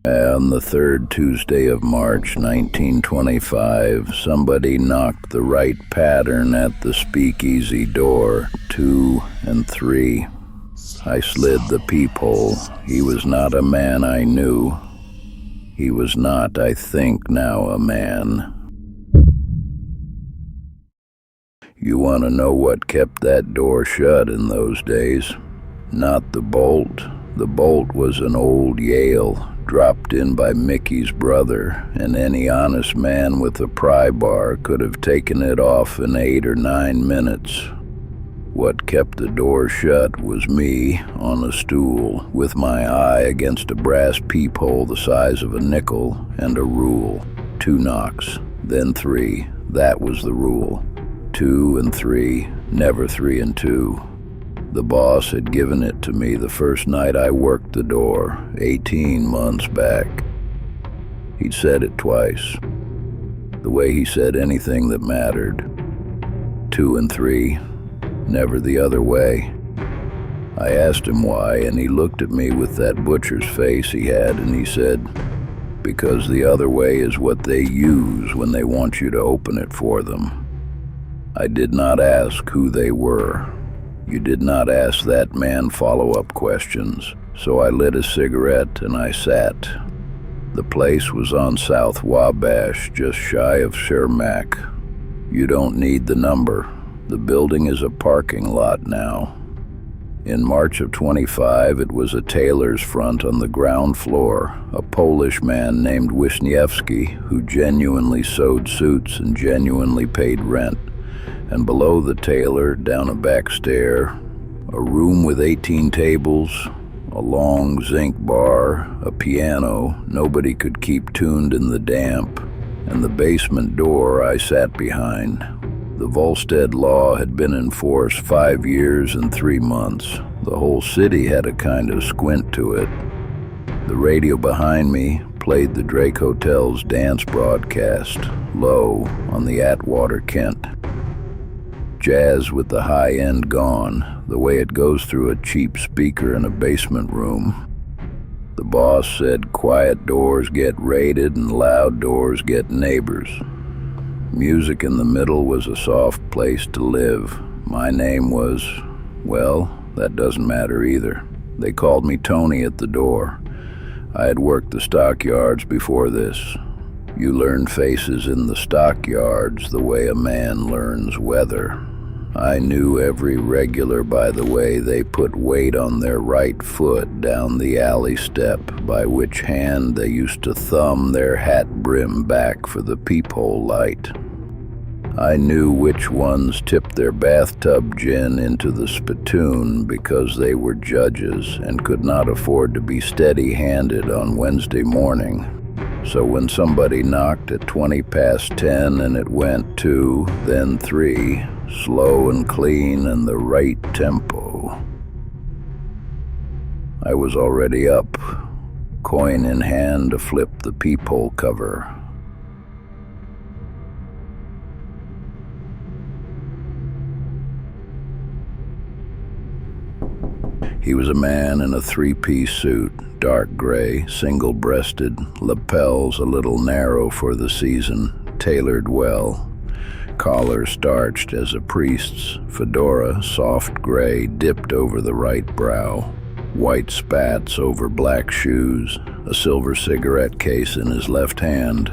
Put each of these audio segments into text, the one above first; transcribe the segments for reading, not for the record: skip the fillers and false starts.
On the third Tuesday of March, 1925, somebody knocked the right pattern at the Speakeasy door, 2 and 3. I slid the peephole. He was not a man I knew. He was not, I think, now a man. You want to know what kept that door shut in those days? Not the bolt. The bolt was an old Yale, dropped in by Mickey's brother, and any honest man with a pry bar could have taken it off in 8 or 9 minutes. What kept the door shut was me on a stool, with my eye against a brass peephole the size of a nickel, and a rule. 2 knocks, then 3. That was the rule. 2 and 3, never 3 and 2. The boss had given it to me the first night I worked the door, 18 months back. He'd said it twice, the way he said anything that mattered. 2 and 3, never the other way. I asked him why, and he looked at me with that butcher's face he had, and he said, "Because the other way is what they use when they want you to open it for them." I did not ask who they were. You did not ask that man follow-up questions, so I lit a cigarette and I sat. The place was on South Wabash, just shy of Cermak. You don't need the number. The building is a parking lot now. In March of 25, it was a tailor's front on the ground floor, a Polish man named Wisniewski who genuinely sewed suits and genuinely paid rent. And below the tailor, down a back stair, a room with 18 tables, a long zinc bar, a piano nobody could keep tuned in the damp, and the basement door I sat behind. The Volstead law had been in force 5 years and 3 months. The whole city had a kind of squint to it. The radio behind me played the Drake Hotel's dance broadcast, low on the Atwater Kent. Jazz with the high end gone, the way it goes through a cheap speaker in a basement room. The boss said quiet doors get raided and loud doors get neighbors. Music in the middle was a soft place to live. My name was, well, that doesn't matter either. They called me Tony at the door. I had worked the stockyards before this. You learn faces in the stockyards the way a man learns weather. I knew every regular by the way they put weight on their right foot down the alley step, by which hand they used to thumb their hat brim back for the peephole light. I knew which ones tipped their bathtub gin into the spittoon because they were judges and could not afford to be steady-handed on Wednesday morning. So when somebody knocked at 20 past 10 and it went 2, then 3, slow and clean and the right tempo, I was already up, coin in hand to flip the peephole cover. He was a man in a 3-piece suit, dark gray, single-breasted, lapels a little narrow for the season, tailored well. Collar starched as a priest's, fedora, soft gray, dipped over the right brow. White spats over black shoes, a silver cigarette case in his left hand,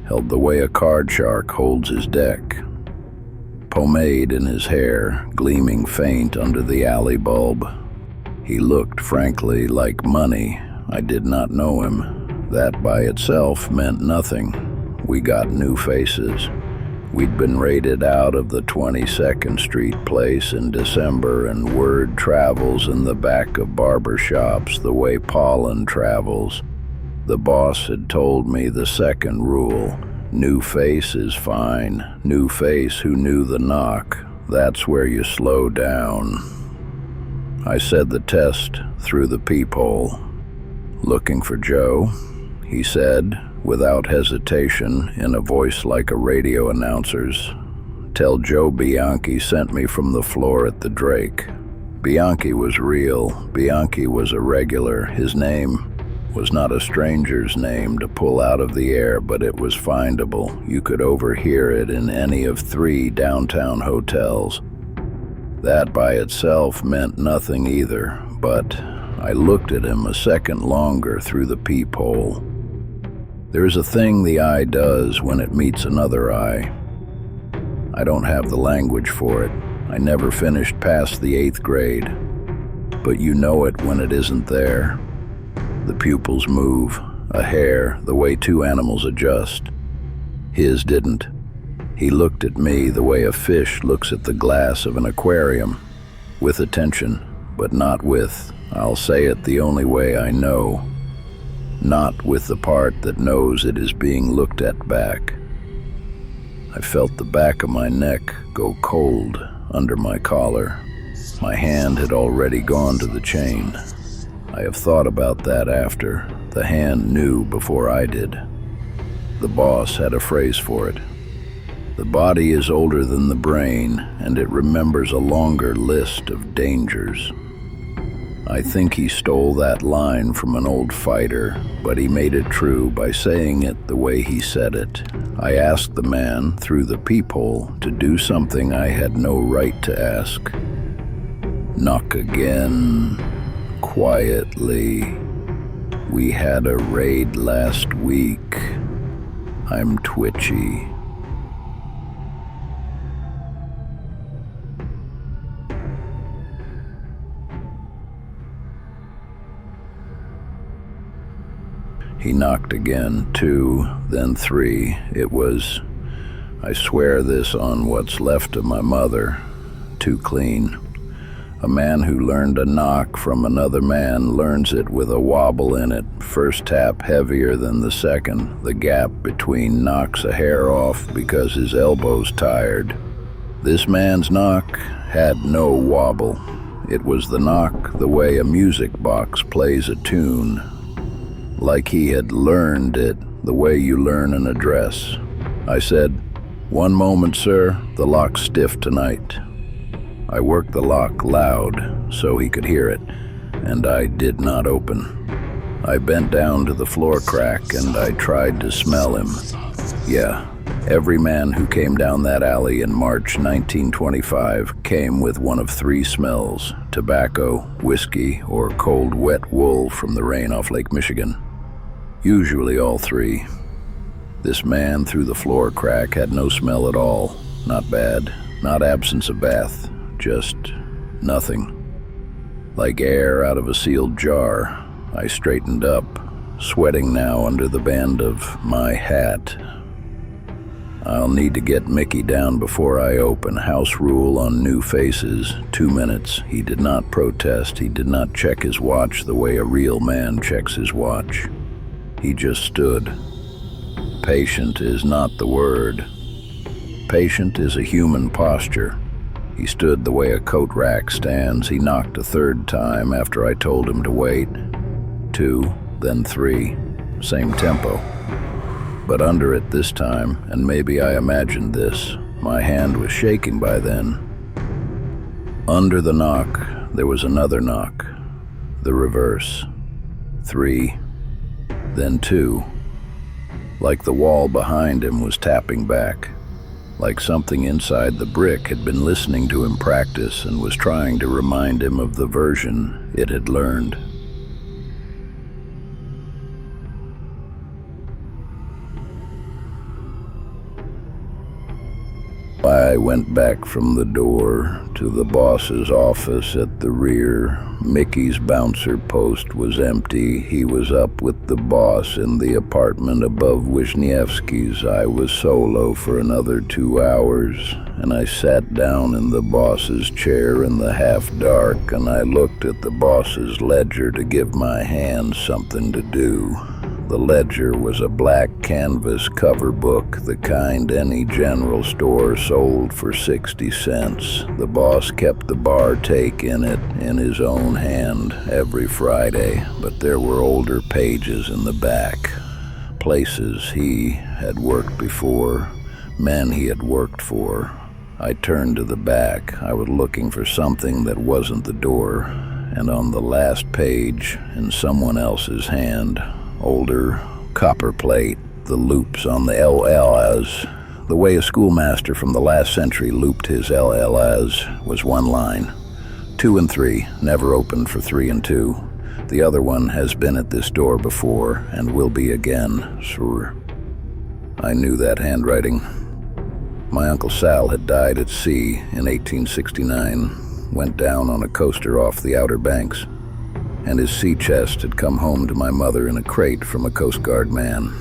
held the way a card shark holds his deck. Pomade in his hair, gleaming faint under the alley bulb. He looked, frankly, like money. I did not know him. That by itself meant nothing. We got new faces. We'd been raided out of the 22nd Street place in December, and word travels in the back of barber shops the way pollen travels. The boss had told me the second rule, new face is fine. New face who knew the knock. That's where you slow down. I said the test through the peephole. "Looking for Joe?" he said, without hesitation, in a voice like a radio announcer's. "Tell Joe Bianchi sent me from the floor at the Drake." Bianchi was real. Bianchi was a regular. His name, Was not a stranger's name to pull out of the air, but it was findable. You could overhear it in any of 3 downtown hotels. That by itself meant nothing either, but I looked at him a second longer through the peephole. There is a thing the eye does when it meets another eye. I don't have the language for it. I never finished past the 8th grade. But you know it when it isn't there. The pupils move, a hair, the way 2 animals adjust. His didn't. He looked at me the way a fish looks at the glass of an aquarium, with attention, but not with, I'll say it the only way I know, not with the part that knows it is being looked at back. I felt the back of my neck go cold under my collar. My hand had already gone to the chain. I have thought about that after. The hand knew before I did. The boss had a phrase for it. The body is older than the brain, and it remembers a longer list of dangers. I think he stole that line from an old fighter, but he made it true by saying it the way he said it. I asked the man through the peephole to do something I had no right to ask. Knock again, quietly. We had a raid last week. I'm twitchy. He knocked again, 2, then 3. It was, I swear this on what's left of my mother, too clean. A man who learned a knock from another man learns it with a wobble in it. First tap heavier than the second. The gap between knocks a hair off because his elbow's tired. This man's knock had no wobble. It was the knock the way a music box plays a tune. Like he had learned it the way you learn an address. I said, "One moment, sir, the lock's stiff tonight." I worked the lock loud so he could hear it, and I did not open. I bent down to the floor crack and I tried to smell him. Yeah, every man who came down that alley in March 1925 came with one of 3 smells: tobacco, whiskey, or cold wet wool from the rain off Lake Michigan. Usually all 3. This man through the floor crack had no smell at all. Not bad, not absence of bath, just nothing. Like air out of a sealed jar. I straightened up, sweating now under the band of my hat. I'll need to get Mickey down before I open. House rule on new faces, 2 minutes. He did not protest. He did not check his watch the way a real man checks his watch. He just stood. Patient is not the word. Patient is a human posture. He stood the way a coat rack stands. He knocked a 3rd time after I told him to wait. 2, then 3. Same tempo. But under it this time, and maybe I imagined this, my hand was shaking by then. Under the knock, there was another knock. The reverse. 3, then 2. Like the wall behind him was tapping back. Like something inside the brick had been listening to him practice and was trying to remind him of the version it had learned. I went back from the door to the boss's office at the rear. Mickey's bouncer post was empty. He was up with the boss in the apartment above Wisniewski's. I was solo for another 2 hours, and I sat down in the boss's chair in the half-dark, and I looked at the boss's ledger to give my hands something to do. The ledger was a black canvas cover book, the kind any general store sold for 60 cents. The boss kept the bar take in it in his own hand every Friday, but there were older pages in the back. Places he had worked before, men he had worked for. I turned to the back. I was looking for something that wasn't the door, and on the last page, in someone else's hand, older, copper plate, the loops on the LLs. The way a schoolmaster from the last century looped his LLs was one line. 2 and 3, never opened for 3 and 2. The other one has been at this door before and will be again, sir. I knew that handwriting. My Uncle Sal had died at sea in 1869, went down on a coaster off the Outer Banks, and his sea chest had come home to my mother in a crate from a Coast Guard man.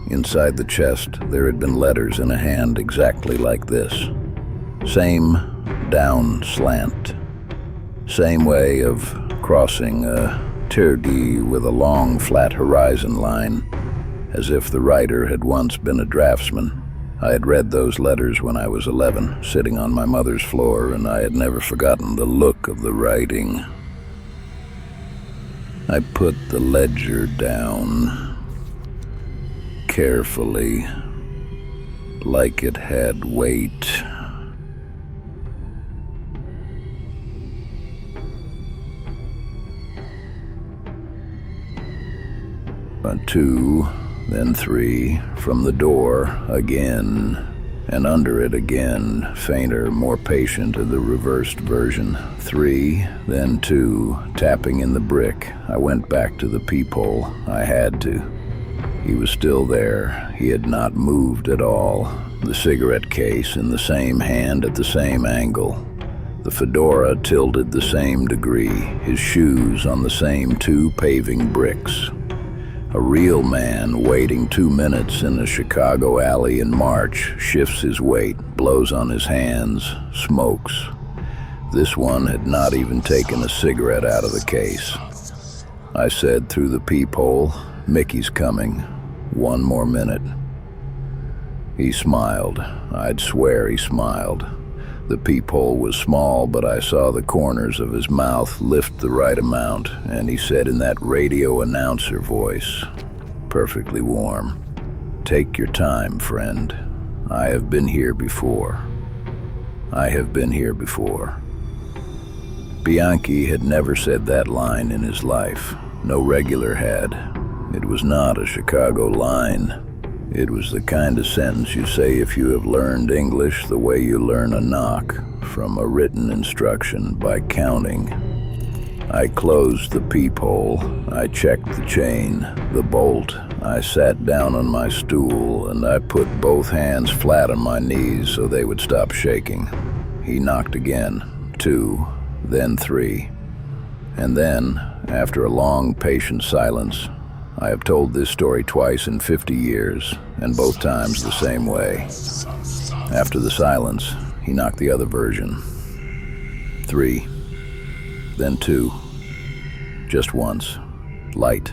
Inside the chest, there had been letters in a hand exactly like this. Same down slant. Same way of crossing a tierde with a long, flat horizon line, as if the writer had once been a draftsman. I had read those letters when I was 11, sitting on my mother's floor, and I had never forgotten the look of the writing. I put the ledger down carefully, like it had weight. But 2, then 3, from the door again, and under it again, fainter, more patient of the reversed version. 3, then 2, tapping in the brick. I went back to the peephole. I had to. He was still there. He had not moved at all. The cigarette case in the same hand at the same angle. The fedora tilted the same degree. His shoes on the same 2 paving bricks. A real man waiting 2 minutes in a Chicago alley in March shifts his weight, blows on his hands, smokes. This one had not even taken a cigarette out of the case. I said through the peephole, "Mickey's coming. 1 more minute." He smiled. I'd swear he smiled. The peephole was small, but I saw the corners of his mouth lift the right amount, and he said in that radio announcer voice, perfectly warm, "Take your time, friend. I have been here before. I have been here before." Bianchi had never said that line in his life. No regular had. It was not a Chicago line. It was the kind of sentence you say if you have learned English the way you learn a knock from a written instruction, by counting. I closed the peephole. I checked the chain, the bolt. I sat down on my stool, and I put both hands flat on my knees so they would stop shaking. He knocked again. 2, then 3. And then, after a long, patient silence, I have told this story twice in 50 years, and both times the same way. After the silence, he knocked the other version. 3, then 2. Just once. Light.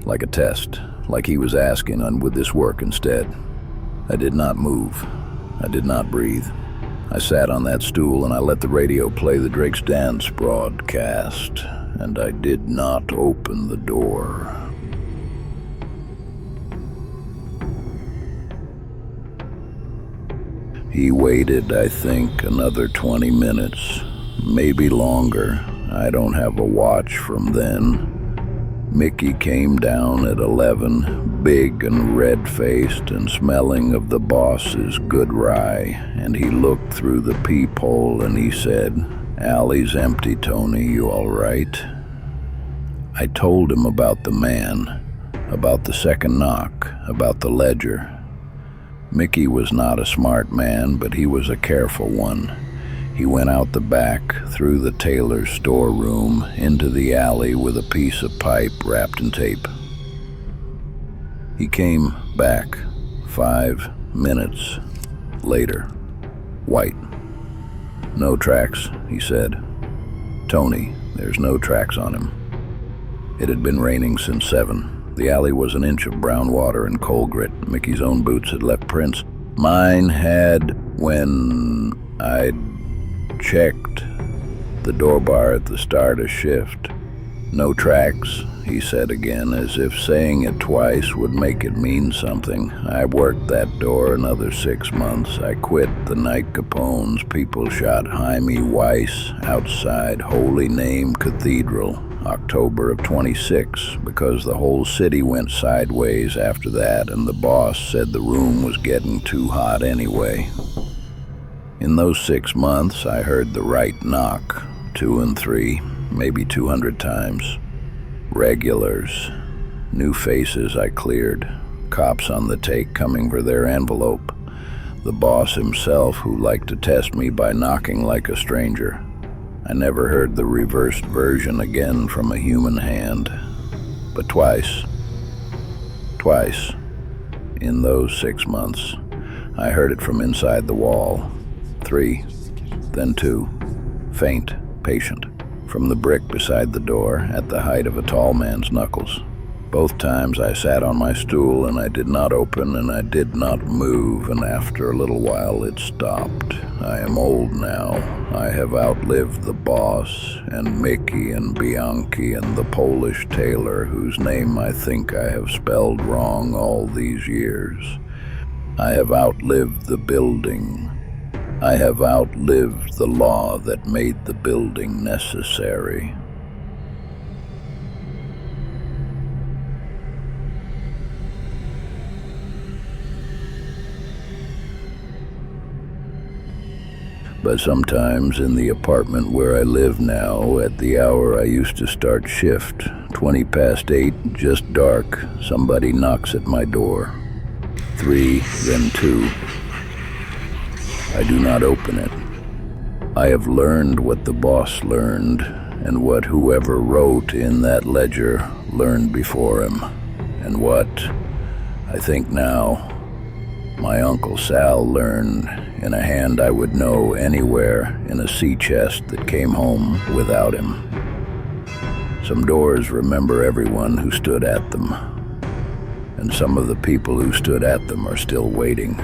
Like a test. Like he was asking, would this work instead? I did not move. I did not breathe. I sat on that stool and I let the radio play the Drake's Dance broadcast, and I did not open the door. He waited, I think, another 20 minutes, maybe longer. I don't have a watch from then. Mickey came down at 11, big and red-faced and smelling of the boss's good rye, and he looked through the peephole and he said, "Alley's empty, Tony, you all right?" I told him about the man, about the second knock, about the ledger. Mickey was not a smart man, but he was a careful one. He went out the back, through the tailor's storeroom, into the alley with a piece of pipe wrapped in tape. He came back 5 minutes later, white. "No tracks," he said. "Tony, there's no tracks on him." It had been raining since 7. The alley was an inch of brown water and coal grit. Mickey's own boots had left prints. Mine had when I'd checked the door bar at the start of shift. "No tracks," he said again, as if saying it twice would make it mean something. I worked that door another 6 months. I quit the night Capone's. People shot Jaime Weiss outside Holy Name Cathedral, October of 26, because the whole city went sideways after that, and the boss said the room was getting too hot anyway. In those 6 months, I heard the right knock, 2 and 3, maybe 200 times. Regulars, new faces I cleared, cops on the take coming for their envelope, the boss himself who liked to test me by knocking like a stranger. I never heard the reversed version again from a human hand, but twice, in those 6 months, I heard it from inside the wall. 3, then 2, faint, patient, from the brick beside the door at the height of a tall man's knuckles. Both times I sat on my stool and I did not open and I did not move, and after a little while it stopped. I am old now. I have outlived the boss and Mickey and Bianchi and the Polish tailor whose name I think I have spelled wrong all these years. I have outlived the building. I have outlived the law that made the building necessary. But sometimes in the apartment where I live now, at the hour I used to start shift, 20 past 8, just dark, somebody knocks at my door. 3, then 2. I do not open it. I have learned what the boss learned, and what whoever wrote in that ledger learned before him, and what, I think now, my Uncle Sal learned in a hand I would know anywhere, in a sea chest that came home without him. Some doors remember everyone who stood at them, and some of the people who stood at them are still waiting.